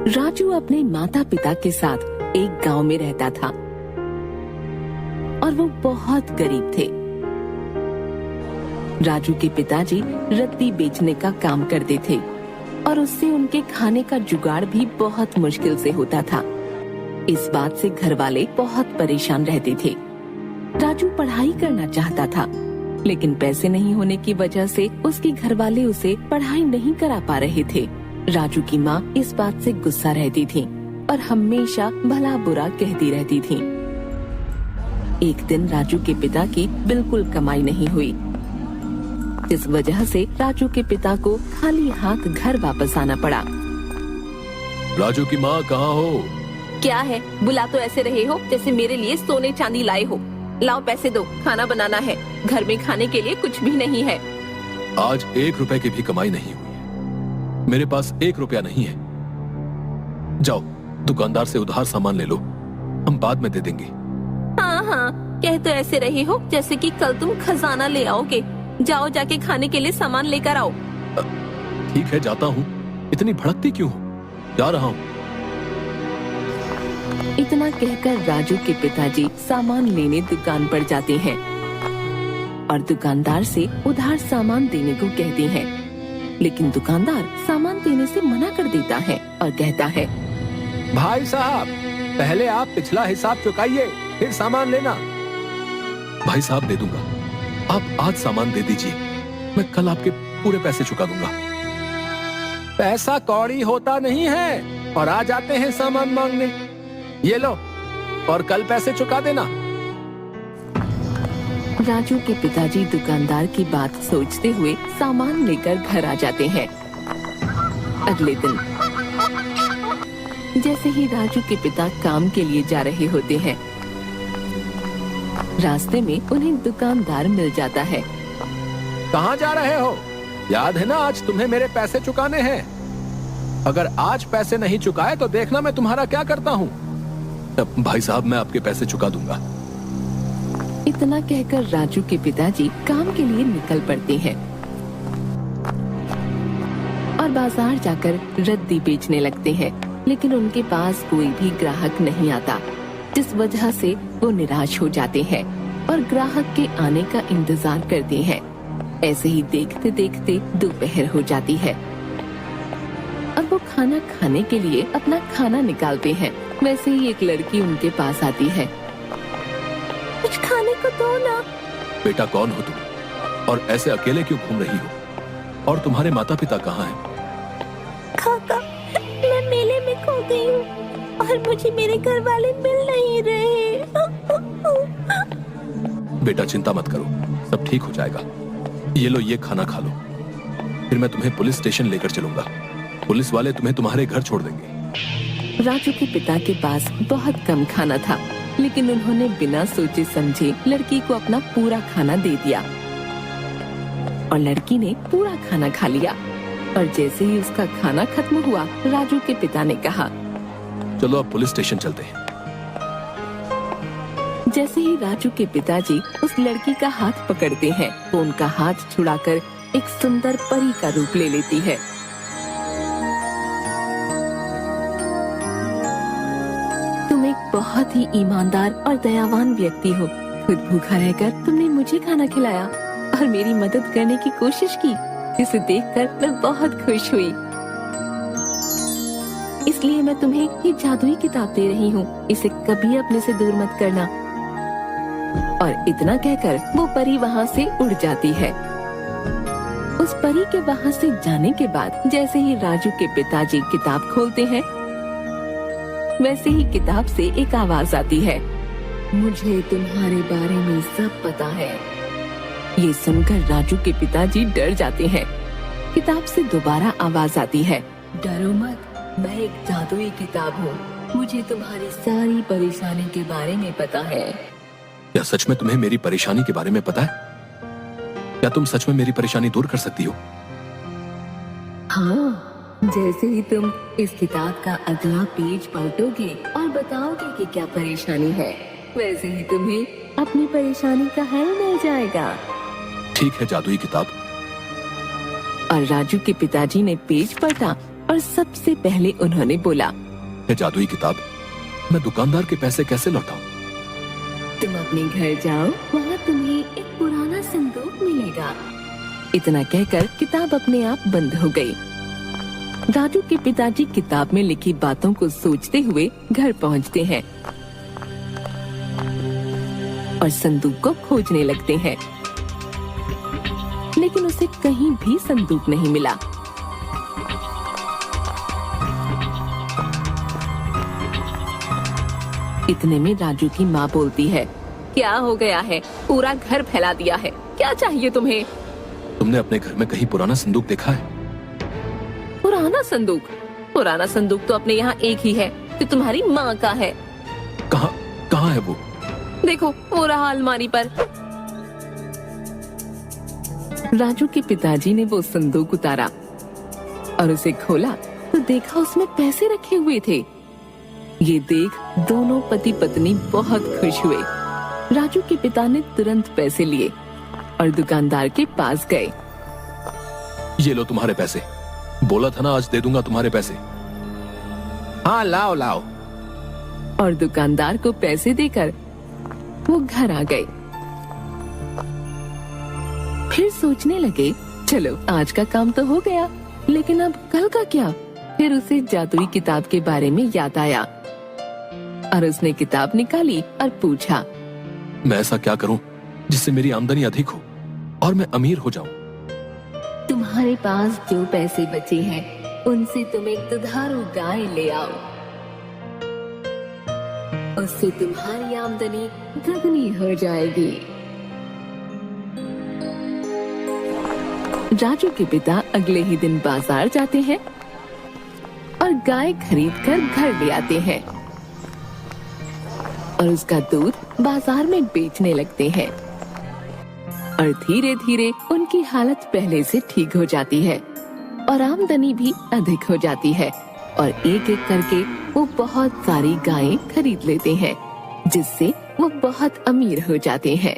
राजू अपने माता पिता के साथ एक गांव में रहता था और वो बहुत गरीब थे। राजू के पिताजी रत्ती बेचने का काम करते थे और उससे उनके खाने का जुगाड़ भी बहुत मुश्किल से होता था। इस बात से घर वाले बहुत परेशान रहते थे। राजू पढ़ाई करना चाहता था, लेकिन पैसे नहीं होने की वजह से उसके घर वाले उसे पढ़ाई नहीं करा पा रहे थे। राजू की माँ इस बात से गुस्सा रहती थी और हमेशा भला बुरा कहती रहती थी। एक दिन राजू के पिता की बिल्कुल कमाई नहीं हुई, इस वजह से राजू के पिता को खाली हाथ घर वापस आना पड़ा। राजू की माँ कहाँ हो? क्या है, बुला तो ऐसे रहे हो जैसे मेरे लिए सोने चांदी लाए हो। लाओ पैसे दो, खाना बनाना है, घर में खाने के लिए कुछ भी नहीं है। आज 1 रुपए की भी कमाई नहीं हुई है। मेरे पास 1 रुपया नहीं है। जाओ दुकानदार से उधार सामान ले लो, हम बाद में दे देंगे। हाँ, कह तो ऐसे रहे हो जैसे कि कल तुम खजाना ले आओगे। जाओ जाके खाने के लिए सामान लेकर आओ। ठीक है, जाता हूँ। इतनी भड़कती क्यों हो? जा रहा हूँ। इतना कहकर राजू के पिताजी सामान लेने दुकान पर जाते हैं और दुकानदार से उधार सामान देने को कहते हैं, लेकिन दुकानदार सामान देने से मना कर देता है और कहता है, भाई साहब, पहले आप पिछला हिसाब चुकाइए, फिर सामान लेना। भाई साहब दे दूंगा, आप आज सामान दे दीजिए, मैं कल आपके पूरे पैसे चुका दूंगा। पैसा कौड़ी होता नहीं है और आ जाते हैं सामान मांगने। ये लो और कल पैसे चुका देना। राजू के पिताजी दुकानदार की बात सोचते हुए सामान लेकर घर आ जाते हैं। अगले दिन जैसे ही राजू के पिता काम के लिए जा रहे होते हैं, रास्ते में उन्हें दुकानदार मिल जाता है। कहाँ जा रहे हो? याद है ना आज तुम्हें मेरे पैसे चुकाने हैं। अगर आज पैसे नहीं चुकाए तो देखना मैं तुम्हारा क्या करता हूँ। भाई साहब मैं आपके पैसे चुका दूंगा। इतना कहकर राजू के पिताजी काम के लिए निकल पड़ते हैं और बाजार जाकर रद्दी बेचने लगते हैं, लेकिन उनके पास कोई भी ग्राहक नहीं आता, जिस वजह से वो निराश हो जाते हैं और ग्राहक के आने का इंतजार करते हैं। ऐसे ही देखते देखते दोपहर हो जाती है और वो खाना खाने के लिए अपना खाना निकालते हैं। वैसे ही एक लड़की उनके पास आती है। कुछ खाने को दो ना। बेटा कौन हो तुम और ऐसे अकेले क्यों घूम रही हो? और तुम्हारे माता पिता कहाँ हैं? काका, मैं मेले में खो गई हूँ और मुझे मेरे घर वाले मिल नहीं रहे। बेटा चिंता मत करो, सब ठीक हो जाएगा। ये लो, ये खाना खा लो, फिर मैं तुम्हें पुलिस स्टेशन लेकर चलूंगा। पुलिस वाले तुम्हें तुम्हारे घर छोड़ देंगे। राजू के पिता के पास बहुत कम खाना था, लेकिन उन्होंने बिना सोचे समझे लड़की को अपना पूरा खाना दे दिया और लड़की ने पूरा खाना खा लिया। और जैसे ही उसका खाना खत्म हुआ, राजू के पिता ने कहा, चलो अब पुलिस स्टेशन चलते हैं। जैसे ही राजू के पिताजी उस लड़की का हाथ पकड़ते हैं, तो उनका हाथ छुड़ाकर एक सुंदर परी का रूप ले लेती है। तुम एक बहुत ही ईमानदार और दयावान व्यक्ति हो। खुद भूखा रहकर तुमने मुझे खाना खिलाया और मेरी मदद करने की कोशिश की। इसे देखकर मैं बहुत खुश हुई, इसलिए मैं तुम्हें ये जादुई किताब दे रही हूँ। इसे कभी अपने से दूर मत करना। और इतना कहकर वो परी वहाँ से उड़ जाती है। उस परी के वहाँ से जाने के बाद जैसे ही राजू के पिताजी किताब खोलते हैं, वैसे ही किताब से एक आवाज आती है, मुझे तुम्हारे बारे में सब पता है। ये सुनकर राजू के पिताजी डर जाते हैं। किताब से दोबारा आवाज आती है, डरो मत, मैं एक जादुई किताब हूँ। मुझे तुम्हारी सारी परेशानी के बारे में पता है। क्या सच में तुम्हें मेरी परेशानी के बारे में पता है? क्या तुम सच में मेरी परेशानी दूर कर सकती हो? हाँ, जैसे ही तुम इस किताब का अगला पेज पलटोगे और बताओगे कि क्या परेशानी है, वैसे ही तुम्हें अपनी परेशानी का हल मिल जाएगा। ठीक है जादुई किताब। और राजू के पिताजी ने पेज पलटा और और सबसे पहले उन्होंने बोला, ये जादुई किताब मैं दुकानदार के पैसे कैसे लौटाऊं? तुम अपने घर जाओ, वहाँ तुम्हें एक पुराना संदूक मिलेगा। इतना कहकर किताब अपने आप बंद हो गई। राजू के पिताजी किताब में लिखी बातों को सोचते हुए घर पहुँचते हैं और संदूक को खोजने लगते हैं, लेकिन उसे कहीं भी संदूक नहीं मिला। इतने में राजू की माँ बोलती है, क्या हो गया है? पूरा घर फैला दिया है, क्या चाहिए तुम्हें? तुमने अपने घर में कहीं पुराना संदूक देखा है? पुराना संदूक? पुराना संदूक तो अपने यहाँ एक ही है जो तुम्हारी माँ का है। कहाँ है वो? देखो, वो रहा अलमारी पर। राजू के पिताजी ने वो संदूक उतारा और उसे खोला तो देखा उसमें पैसे रखे हुए थे। ये देख दोनों पति पत्नी बहुत खुश हुए। राजू के पिता ने तुरंत पैसे लिए और दुकानदार के पास गए। ये लो तुम्हारे पैसे, बोला था ना आज दे दूंगा तुम्हारे पैसे। हाँ, लाओ लाओ। और दुकानदार को पैसे देकर वो घर आ गए। फिर सोचने लगे, चलो आज का काम तो हो गया, लेकिन अब कल का क्या? फिर उसे जादुई किताब के बारे में याद आया और उसने किताब निकाली और पूछा, मैं ऐसा क्या करूं जिससे मेरी आमदनी अधिक हो और मैं अमीर हो जाऊं? तुम्हारे पास जो पैसे बचे हैं उनसे तुम एक दुधारू गाय ले आओ, उससे तुम्हारी आमदनी दुगनी हो जाएगी। राजू के पिता अगले ही दिन बाजार जाते हैं और गाय खरीदकर घर ले आते हैं और उसका दूध बाजार में बेचने लगते हैं और धीरे धीरे उनकी हालत पहले से ठीक हो जाती है और आमदनी भी अधिक हो जाती है और एक एक करके वो बहुत सारी गायें खरीद लेते हैं, जिससे वो बहुत अमीर हो जाते हैं।